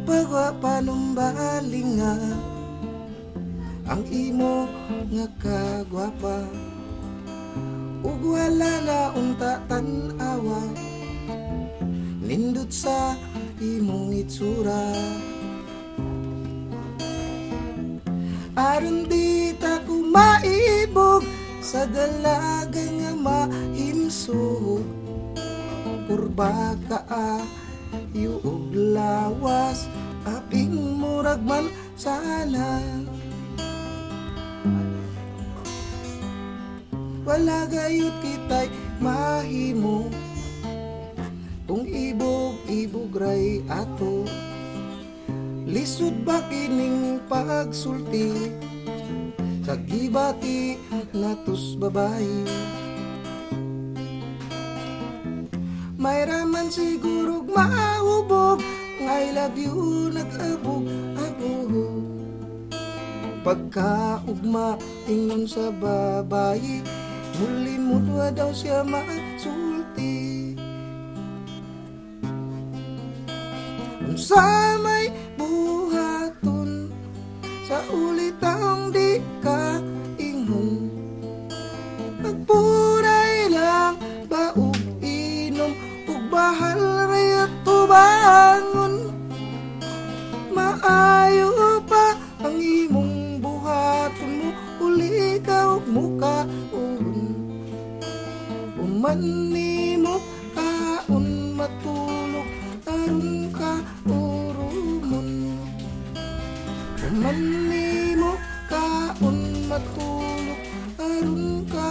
pagwa panumbaling nga ang imo nga kagwapa, ug wala na unta tan-awa nindot sa imong itsura. Aron di ta ko maibog sa dalaga nga mahimsog, kurba kaayo ug lawas, aping murag man sana. Wala gayud kita'y mahimo kung ibog-ibog ray ato. Lisod ba kining pagsulti sa gibati natos babae? May raman sigurog mahubog ng I love you nag-abog-abog. Pagkaugma ingon sa babae, muli mudwa daw siya masulti. Unsa may buhaton sa ulitang di ka ingon, pagpuray lang ba ug inom ug bahal rayat tubangon. Maayo pa ang imong buhaton mo, uli ka ug mukaon. Uman nimo kaon matulog, aron ka urumon. Uman nimo kaon matulog, aron ka